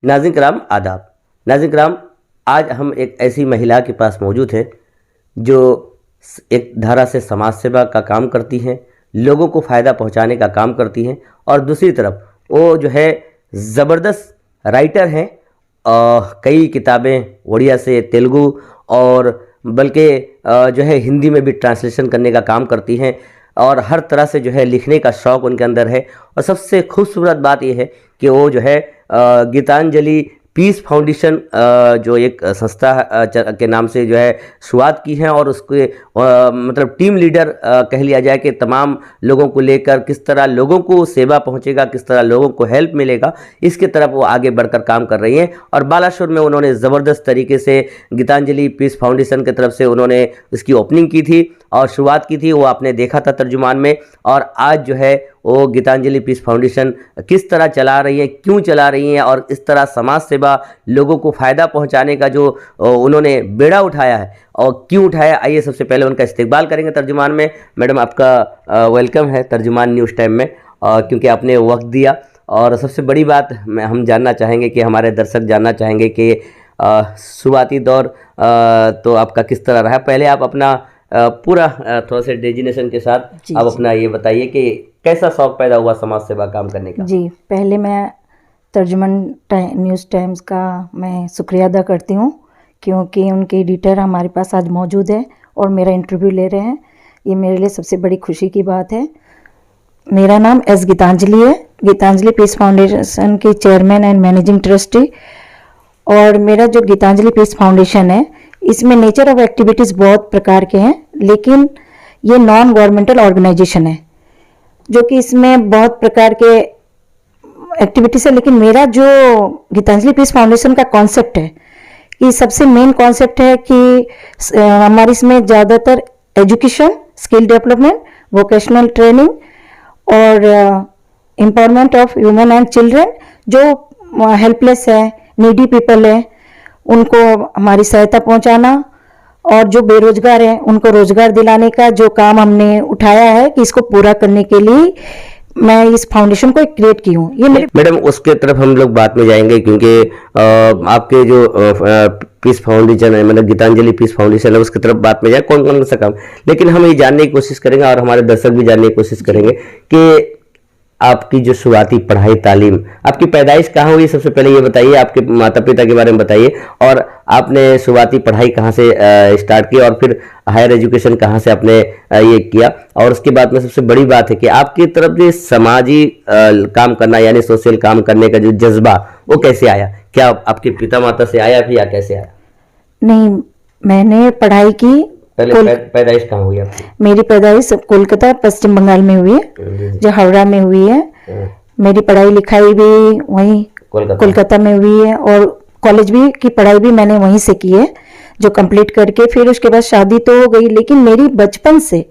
नाज़रीन कराम आदाब। नाज़रीन कराम, आज हम एक ऐसी महिला के पास मौजूद हैं जो एक धारा से समाज सेवा का काम करती हैं, लोगों को फ़ायदा पहुंचाने का काम करती हैं, और दूसरी तरफ वो जो है ज़बरदस्त राइटर हैं। कई किताबें उड़िया से तेलुगु और बल्कि जो है हिंदी में भी ट्रांसलेशन करने का काम करती हैं, और हर तरह से जो है लिखने का शौक़ उनके अंदर है। और सबसे खूबसूरत बात यह है कि वो जो है गीतांजलि पीस फाउंडेशन जो एक संस्था के नाम से जो है शुरुआत की है, और उसके मतलब टीम लीडर कह लिया जाए कि तमाम लोगों को लेकर किस तरह लोगों को सेवा पहुंचेगा, किस तरह लोगों को हेल्प मिलेगा, इसके तरफ वो आगे बढ़कर काम कर रही हैं। और बालाश्वर में उन्होंने ज़बरदस्त तरीके से गीतांजलि पीस फाउंडेशन की तरफ से उन्होंने इसकी ओपनिंग की थी और शुरुआत की थी। वो आपने देखा था तर्जुमान में। और आज जो है वो गीतांजलि पीस फाउंडेशन किस तरह चला रही है, क्यों चला रही हैं, और इस तरह समाज सेवा लोगों को फ़ायदा पहुंचाने का जो उन्होंने बेड़ा उठाया है और क्यों उठाया, आइए सबसे पहले उनका इस्तेकबाल करेंगे तर्जुमान में। मैडम, आपका वेलकम है तर्जुमान न्यूज़ टाइम में, क्योंकि आपने वक्त दिया। और सबसे बड़ी बात हम जानना चाहेंगे कि हमारे दर्शक जानना चाहेंगे कि शुरुआती दौर तो आपका किस तरह रहा। पहले आप अपना पूरा थोड़ा सा डेजिनेशन के साथ आप अपना ये बताइए कि कैसा शौक़ पैदा हुआ समाज सेवा काम करने का। जी, पहले मैं तर्जुमान न्यूज़ टाइम्स का मैं शुक्रिया अदा करती हूँ, क्योंकि उनके एडिटर हमारे पास आज मौजूद है और मेरा इंटरव्यू ले रहे हैं। ये मेरे लिए सबसे बड़ी खुशी की बात है। मेरा नाम एस गीतांजलि है, गीतांजलि पीस फाउंडेशन की चेयरमैन एंड मैनेजिंग ट्रस्टी। और मेरा जो गीतांजलि पीस फाउंडेशन है, इसमें नेचर ऑफ एक्टिविटीज़ बहुत प्रकार के हैं, लेकिन ये नॉन गवर्नमेंटल ऑर्गेनाइजेशन है जो कि इसमें बहुत प्रकार के एक्टिविटीज़ है। लेकिन मेरा जो गीतांजलि पीस फाउंडेशन का कॉन्सेप्ट है कि सबसे मेन कॉन्सेप्ट है कि हमारे इसमें ज़्यादातर education, skill development, vocational training और empowerment of human and children जो हेल्पलेस है, नीडी पीपल है, उनको हमारी सहायता पहुंचाना, और जो बेरोजगार हैं उनको रोजगार दिलाने का जो काम हमने उठाया है कि इसको पूरा करने के लिए मैं इस फाउंडेशन को क्रिएट की हूँ। ये मेरे मैडम, उसके तरफ हम लोग बात में जाएंगे, क्योंकि आपके जो पीस फाउंडेशन है, मतलब गीतांजलि पीस फाउंडेशन है, उसकी तरफ बात में जाए कौन कौन सा काम। लेकिन हम ये जानने की कोशिश करेंगे और हमारे दर्शक भी जानने की कोशिश करेंगे कि आपकी जो शुरुआती पढ़ाई तालीम, आपकी पैदाइश कहाँ हुई, सबसे पहले ये बताइए। आपके माता पिता के बारे में बताइए, और आपने शुरुआती पढ़ाई कहाँ से स्टार्ट की, और फिर हायर एजुकेशन कहाँ से आपने ये किया। और उसके बाद में सबसे बड़ी बात है कि आपकी तरफ जो समाजी काम करना यानी सोशल काम करने का जो जज्बा, वो कैसे आया? क्या आपके पिता माता से आया फिर या कैसे आया? नहीं, मैंने पढ़ाई की। पहले पैदाइश कहाँ हुई आपकी? मेरी पैदाइश कोलकाता पश्चिम बंगाल में हुई है, जो हावड़ा में हुई है। मेरी पढ़ाई लिखाई भी वहीं कोलकाता में हुई है, और कॉलेज भी की पढ़ाई भी मैंने वहीं से की है, जो कंप्लीट करके फिर उसके बाद शादी तो हो गई। लेकिन मेरी बचपन से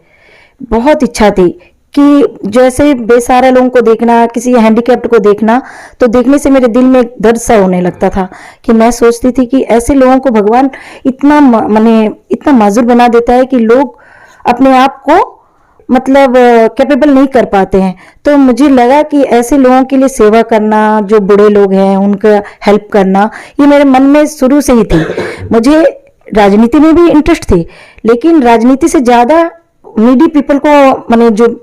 बहुत इच्छा थी कि जैसे बेसहारा लोगों को देखना, किसी हैंडीकैप्ड को देखना, तो देखने से मेरे दिल में एक दर्द सा होने लगता था कि मैं सोचती थी कि ऐसे लोगों को भगवान इतना इतना माजूर बना देता है कि लोग अपने आप को मतलब कैपेबल नहीं कर पाते हैं। तो मुझे लगा कि ऐसे लोगों के लिए सेवा करना, जो बूढ़े लोग हैं उनका हेल्प करना, ये मेरे मन में शुरू से ही थी। मुझे राजनीति में भी इंटरेस्ट थी, लेकिन राजनीति से ज़्यादा नीडी पीपल को जो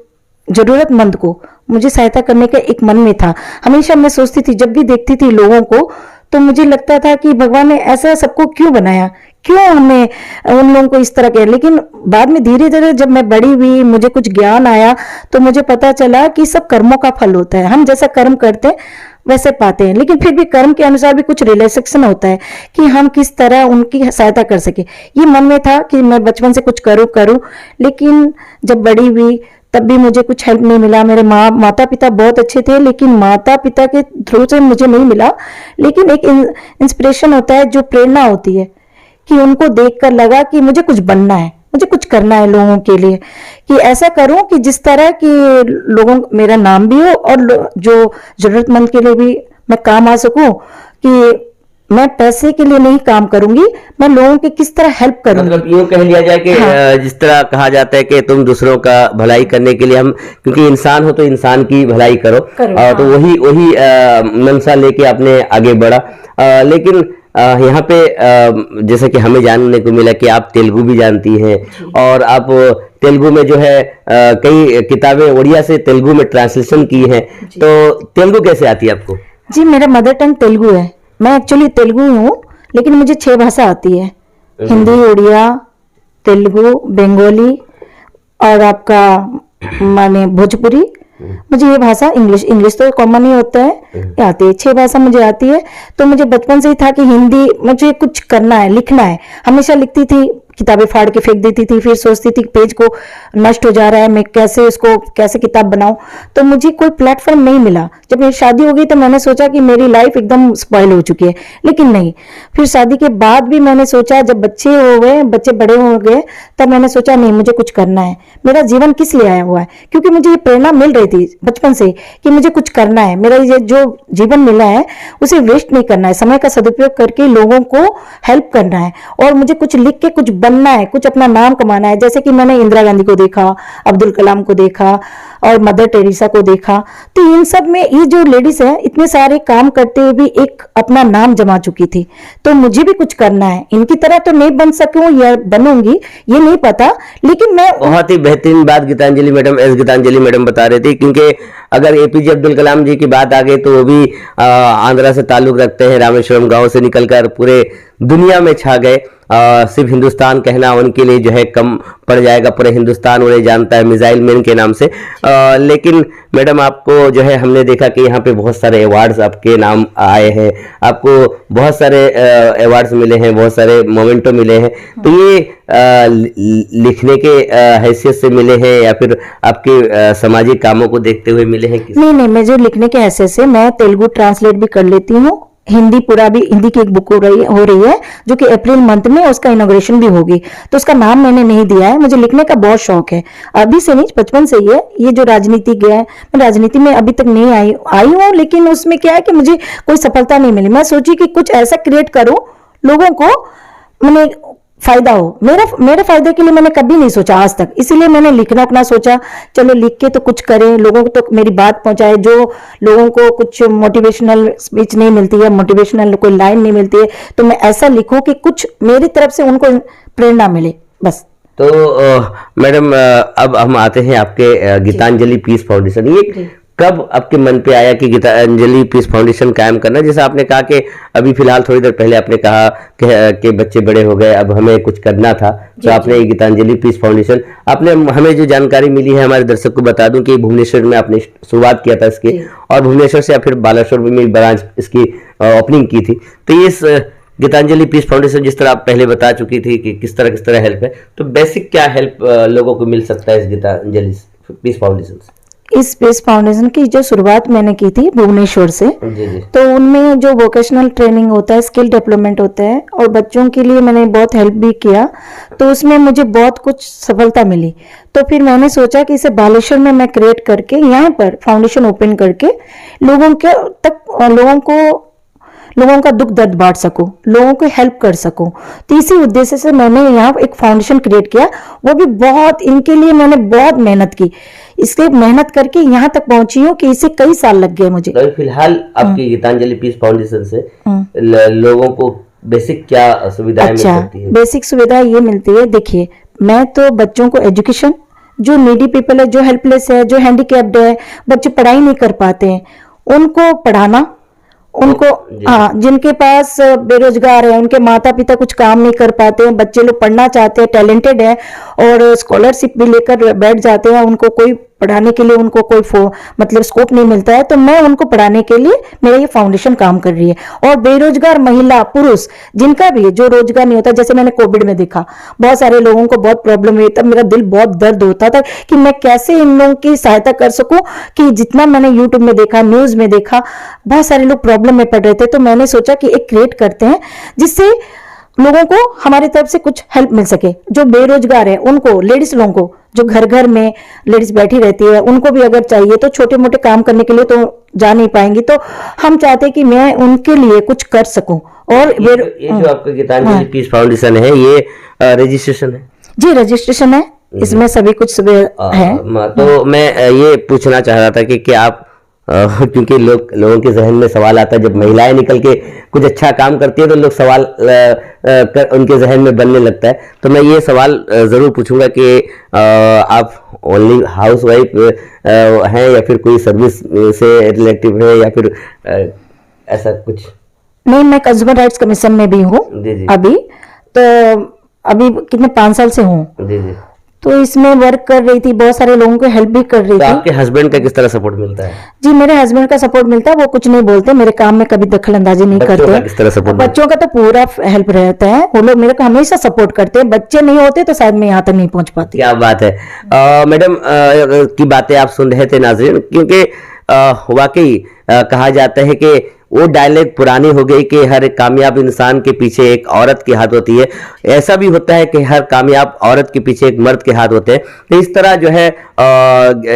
जरूरतमंद को मुझे सहायता करने का एक मन में था। हमेशा मैं सोचती थी, जब भी देखती थी लोगों को, तो मुझे लगता था कि भगवान ने ऐसा सबको क्यों बनाया, क्यों हमने उन लोगों को इस तरह किया। लेकिन बाद में धीरे धीरे जब मैं बड़ी हुई, मुझे कुछ ज्ञान आया, तो मुझे पता चला कि सब कर्मों का फल होता है। हम जैसा कर्म करते हैं वैसे पाते हैं, लेकिन फिर भी कर्म के अनुसार भी कुछ रिलेशन होता है कि हम किस तरह उनकी सहायता कर सके। ये मन में था कि मैं बचपन से कुछ करूं। लेकिन जब बड़ी हुई तब भी मुझे कुछ हेल्प नहीं मिला। मेरे माता पिता बहुत अच्छे थे, लेकिन माता पिता के थ्रू से मुझे नहीं मिला। लेकिन एक इंस्पिरेशन होता है, जो प्रेरणा होती है, कि उनको देखकर लगा कि मुझे कुछ बनना है, मुझे कुछ करना है लोगों के लिए, कि ऐसा करूं कि जिस तरह कि लोगों मेरा नाम भी हो और जो जरूरतमंद के लिए भी मैं काम आ सकूं, कि मैं पैसे के लिए नहीं काम करूंगी, मैं लोगों की किस तरह हेल्प करूंगी। मतलब यूं कह लिया जाए कि हाँ। जिस तरह कहा जाता है कि तुम दूसरों का भलाई करने के लिए, हम क्योंकि इंसान हो तो इंसान की भलाई करो, हाँ। तो वही वही मंशा लेके आपने आगे बढ़ा। लेकिन यहाँ पे जैसे कि हमें जानने को मिला कि आप तेलुगु भी जानती हैं, और आप तेलुगु में जो है कई किताबें उड़िया से तेलुगु में ट्रांसलेशन की हैं, तो तेलुगु कैसे आती है आपको? जी, मेरा मदर टंग तेलुगु है। मैं एक्चुअली तेलुगु हूँ, लेकिन मुझे 6 भाषा आती है। हिंदी, उड़िया, तेलुगु, बंगाली और आपका माने भोजपुरी। मुझे ये भाषा, इंग्लिश तो कॉमन ही होता है, ये आती है। 6 भाषा मुझे आती है। तो मुझे बचपन से ही था कि हिंदी मुझे कुछ करना है, लिखना है। हमेशा लिखती थी, किताबें फाड़ के फेंक देती थी, फिर सोचती थी पेज को नष्ट हो जा रहा है, मैं कैसे किताब बनाऊं। तो मुझे कोई प्लेटफॉर्म नहीं मिला। जब मेरी शादी हो गई तो मैंने सोचा कि मेरी लाइफ एकदम स्पॉइल हो चुकी है, लेकिन नहीं। फिर शादी के बाद भी मैंने सोचा, जब बच्चे हो गए, बच्चे बड़े हो गए, तब मैंने सोचा नहीं, मुझे कुछ करना है। मेरा जीवन किस लिए आया हुआ है? क्योंकि मुझे ये प्रेरणा मिल रही थी बचपन से कि मुझे कुछ करना है। मेरा ये जो जीवन मिला है उसे वेस्ट नहीं करना है, समय का सदुपयोग करके लोगों को हेल्प करना है, और मुझे कुछ लिख के कुछ बनना है, कुछ अपना नाम कमाना है। जैसे कि मैंने इंदिरा गांधी को देखा, अब्दुल कलाम को देखा और मदर टेरेसा को देखा। तो इन सब में ये जो लेडीज है, इतने सारे काम करते हुए भी एक अपना नाम जमा चुकी थी। तो मुझे भी कुछ करना है। इनकी तरह तो नहीं बन सकूं या बनूंगी, ये नहीं पता, लेकिन मैं बहुत ही बेहतरीन बात गीतांजलि मैडम बता रहे थे, क्योंकि अगर एपीजे अब्दुल कलाम जी की बात आ गई तो वो भी आंध्रा से ताल्लुक रखते हैं, रामेश्वरम गांव से निकलकर पूरे दुनिया में छा गए। सिर्फ हिंदुस्तान कहना उनके लिए जो है कम पड़ जाएगा, पूरे हिंदुस्तान उन्हें जानता है मिसाइल मैन के नाम से। लेकिन मैडम, आपको जो है हमने देखा कि यहाँ पे बहुत सारे अवार्ड्स आपके नाम आए हैं, आपको बहुत सारे अवार्ड्स मिले हैं, बहुत सारे मोमेंटो मिले हैं। तो ये लिखने के हैसियत से मिले हैं या फिर आपके सामाजिक कामों को देखते हुए मिले हैं? नहीं, मैं जो लिखने के हैसियत से, मैं तेलुगु ट्रांसलेट भी कर लेती हूँ, हिंदी पूरा भी, हिंदी की एक बुक हो रही है जो कि अप्रैल मंथ में उसका इनॉग्रेशन भी होगी। तो उसका नाम मैंने नहीं दिया है। मुझे लिखने का बहुत शौक है, अभी से नहीं, बचपन से ही है। ये जो राजनीतिज्ञ है, मैं राजनीति में अभी तक नहीं आई हूँ, लेकिन उसमें क्या है कि मुझे कोई सफलता नहीं मिली। मैं सोची कि कुछ ऐसा क्रिएट करूं लोगों को मैंने फायदा हो। मेरे फायदे के लिए मैंने कभी नहीं सोचा आज तक, इसीलिए मैंने लिखना अपना सोचा, चलो लिख के तो कुछ करें, लोगों को तो मेरी बात पहुंचाए। जो लोगों को कुछ मोटिवेशनल स्पीच नहीं मिलती है, मोटिवेशनल कोई लाइन नहीं मिलती है, तो मैं ऐसा लिखूं कि कुछ मेरी तरफ से उनको प्रेरणा मिले, बस। तो मैडम, अब हम आते हैं आपके गीतांजलि पीस फाउंडेशन। ये कब आपके मन पे आया कि गीतांजलि पीस फाउंडेशन कायम करना? जैसे आपने कहा कि अभी फिलहाल थोड़ी देर पहले आपने कहा कि बच्चे बड़े हो गए, अब हमें कुछ करना था, तो आपने गीतांजलि पीस फाउंडेशन, आपने हमें जो जानकारी मिली है, हमारे दर्शक को बता दूं कि भुवनेश्वर में आपने शुरुआत किया था इसकी, और भुवनेश्वर से फिर बालाश्वर में ब्रांच इसकी ओपनिंग की थी। तो ये गीतांजलि पीस फाउंडेशन, जिस तरह आप पहले बता चुकी थी कि किस तरह हेल्प है, तो बेसिक क्या हेल्प लोगों को मिल सकता है इस गीतांजलि पीस फाउंडेशन से? इस पीस फाउंडेशन की जो शुरुआत मैंने की थी भुवनेश्वर से, तो उनमें जो वोकेशनल ट्रेनिंग होता है, स्किल डेवलपमेंट होता है, और बच्चों के लिए मैंने बहुत हेल्प भी किया, तो उसमें मुझे बहुत कुछ सफलता मिली। तो फिर मैंने सोचा कि इसे बालेश्वर में मैं क्रिएट करके यहाँ पर फाउंडेशन ओपन करके लोगों का दुख दर्द बांट सकूं, लोगों को हेल्प कर सकूं। तो इसी उद्देश्य से मैंने यहाँ एक फाउंडेशन क्रिएट किया। वो भी बहुत, इनके लिए मैंने बहुत मेहनत की, इसके मेहनत करके यहाँ तक पहुंची हूँ कि इसे कई साल लग गए मुझे। तो फिलहाल आपकी गीतांजलि पीस फाउंडेशन से लोगों को बेसिक क्या सुविधाएं मिल सकती है? बेसिक सुविधा ये मिलती है, देखिए, मैं तो बच्चों को एजुकेशन, जो नीडी पीपल है, जो हेल्पलेस है, जो हैंडीकैप्ड है, बच्चे पढ़ाई नहीं कर पाते हैं, उनको पढ़ाना, उनको, हाँ, जिनके पास बेरोजगार है, उनके माता पिता कुछ काम नहीं कर पाते हैं, बच्चे लोग पढ़ना चाहते हैं, टैलेंटेड है और स्कॉलरशिप भी लेकर बैठ जाते हैं, उनको कोई पढ़ाने के लिए उनको कोई मतलब स्कोप नहीं मिलता है, तो मैं उनको पढ़ाने के लिए मेरा ये फाउंडेशन काम कर रही है। और बेरोजगार महिला पुरुष जिनका भी जो रोजगार नहीं होता, जैसे मैंने कोविड में देखा बहुत सारे लोगों को बहुत प्रॉब्लम हुई, तब मेरा दिल बहुत दर्द होता था कि मैं कैसे इन लोगों की सहायता कर सकूं। कि जितना मैंने यूट्यूब में देखा, न्यूज में देखा, बहुत सारे लोग प्रॉब्लम में पड़ रहे थे, तो मैंने सोचा कि एक क्रिएट करते हैं जिससे लोगों को हमारी तरफ से कुछ हेल्प मिल सके। जो बेरोजगार है उनको, लेडीज लोगों को, जो घर घर में लेडीज बैठी रहती है, उनको भी अगर चाहिए तो छोटे मोटे काम करने के लिए तो जा नहीं पाएंगी, तो हम चाहते हैं कि मैं उनके लिए कुछ कर सकूं और ये जो आपका गीतांजलि पीस फाउंडेशन है, ये रजिस्ट्रेशन है? जी रजिस्ट्रेशन है, इसमें सभी कुछ है। तो मैं ये पूछना चाह रहा था कि क्या आप क्योंकि लोगों के जहन में सवाल आता है, जब महिलाएं निकल के कुछ अच्छा काम करती है तो लोग सवाल उनके जहन में बनने लगता है। तो मैं ये सवाल ज़रूर पूछूंगा कि आप ओनली हाउस वाइफ हैं या फिर कोई सर्विस से रिलेटिव है या फिर ऐसा कुछ? नहीं, मैं कंज्यूमर राइट्स कमीशन में भी हूँ अभी, तो अभी कितने 5 साल से हूँ। जी जी। तो इसमें वर्क कर रही थी, बहुत सारे लोगों को हेल्प भी कर रही थी। आपके हस्बैंड का किस तरह सपोर्ट मिलता है? जी मेरे हस्बैंड का सपोर्ट मिलता है, वो कुछ नहीं बोलते, मेरे काम में कभी दखल अंदाजी नहीं करते। बच्चों का किस तरह सपोर्ट? बच्चों का तो पूरा हेल्प रहता है, वो लोग मेरे को हमेशा सपोर्ट करते हैं। बच्चे नहीं होते तो शायद मैं यहाँ तक नहीं पहुंच पाती। क्या बात है। मैडम की बातें आप सुन रहे थे नाज़रीन, क्योंकि वाकई कहा जाता है कि वो डायलॉग पुरानी हो गई कि हर कामयाब इंसान के पीछे एक औरत के हाथ होती है। ऐसा भी होता है कि हर कामयाब औरत के पीछे एक मर्द के हाथ होते हैं। तो इस तरह जो है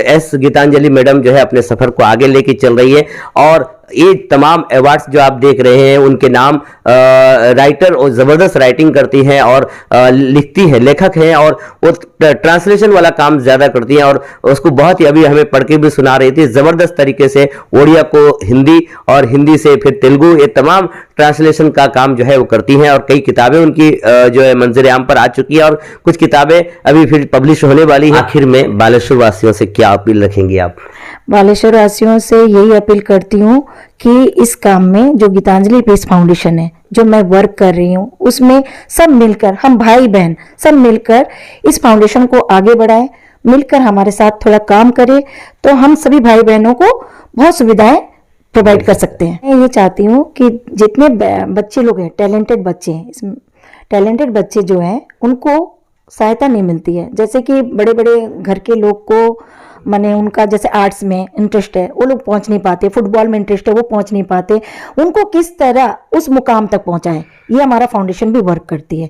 एस गीतांजलि मैडम जो है अपने सफर को आगे लेके चल रही है, और ये तमाम अवार्ड्स जो आप देख रहे हैं उनके नाम राइटर और ज़बरदस्त राइटिंग करती हैं और लिखती है, लेखक हैं, और वो ट्रांसलेशन वाला काम ज़्यादा करती हैं, और उसको बहुत ही अभी हमें पढ़ के भी सुना रही थी ज़बरदस्त तरीके से, ओडिया को हिंदी और हिंदी से फिर तेलुगु, ये तमाम ट्रांसलेशन का काम जो है वो करती हैं। और कई किताबें उनकी जो है मंजर आम पर आ चुकी है, और कुछ किताबें अभी फिर पब्लिश होने वाली है। आखिर में बालेश्वर वासियों से क्या अपील रखेंगे आप? बालेश्वर वासियों से यही अपील करती हूँ कि इस काम में जो गीतांजलि पीस फाउंडेशन है, जो मैं वर्क कर रही हूँ, उसमें सब मिलकर, हम भाई बहन सब मिलकर इस फाउंडेशन को आगे बढ़ाएं, मिलकर हमारे साथ थोड़ा काम करें, तो हम सभी भाई बहनों को बहुत सुविधाएं प्रोवाइड कर सकते हैं। मैं ये चाहती हूँ कि जितने बच्चे लोग हैं, टैलेंटेड बच्चे हैं, इसमें टैलेंटेड बच्चे जो हैं उनको सहायता नहीं मिलती है। जैसे कि बड़े बड़े घर के लोग को माने उनका जैसे आर्ट्स में इंटरेस्ट है, वो लोग पहुंच नहीं पाते, फुटबॉल में इंटरेस्ट है, वो पहुंच नहीं पाते, उनको किस तरह उस मुकाम तक पहुंचाएं, ये हमारा फाउंडेशन भी वर्क करती है।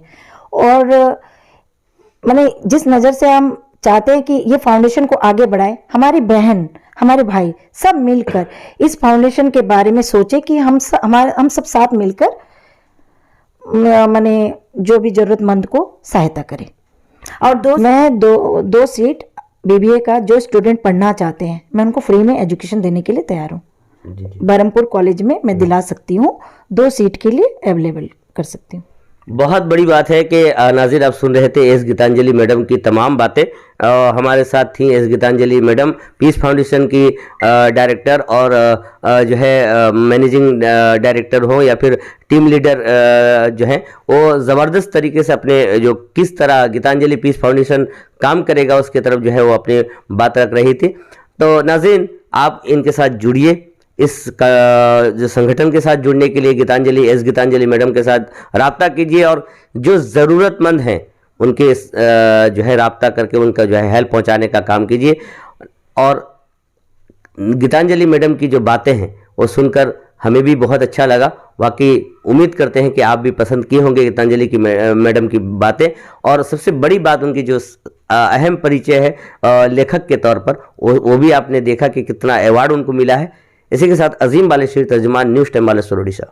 और माने जिस नज़र से हम चाहते हैं कि ये फाउंडेशन को आगे बढ़ाए, हमारी बहन हमारे भाई सब मिलकर इस फाउंडेशन के बारे में सोचे कि हम सब साथ मिलकर माने जो भी जरूरतमंद को सहायता करें। और मैं दो सीट बीबीए का जो स्टूडेंट पढ़ना चाहते हैं, मैं उनको फ्री में एजुकेशन देने के लिए तैयार हूँ। बरहमपुर कॉलेज में मैं दिला सकती हूँ, 2 सीट के लिए अवेलेबल कर सकती हूँ। बहुत बड़ी बात है कि नाज़रीन आप सुन रहे थे एस गीतांजलि मैडम की तमाम बातें। हमारे साथ थी S Geetanjali madam, peace foundation की डायरेक्टर और जो है मैनेजिंग डायरेक्टर हो या फिर टीम लीडर जो है, वो ज़बरदस्त तरीके से अपने जो किस तरह गीतांजलि पीस फाउंडेशन काम करेगा उसके तरफ जो है वो अपनी बात रख रही थी। तो नाज़रीन आप इनके साथ जुड़िए, इस जो संगठन के साथ जुड़ने के लिए एस गीतांजलि मैडम के साथ राब्ता कीजिए, और जो ज़रूरतमंद हैं उनके जो है राब्ता करके उनका जो है हेल्प पहुंचाने का काम कीजिए। और गीतांजलि मैडम की जो बातें हैं वो सुनकर हमें भी बहुत अच्छा लगा। वाकई उम्मीद करते हैं कि आप भी पसंद किए होंगे गीतांजलि की मैडम की बातें। और सबसे बड़ी बात उनकी जो अहम परिचय है लेखक के तौर पर, वो भी आपने देखा कि कितना अवार्ड उनको मिला है। इसी के साथ अजीम बालेश्वरी, तर्जुमान, न्यूज़ टाइम बालेश्वर, ओडिशा।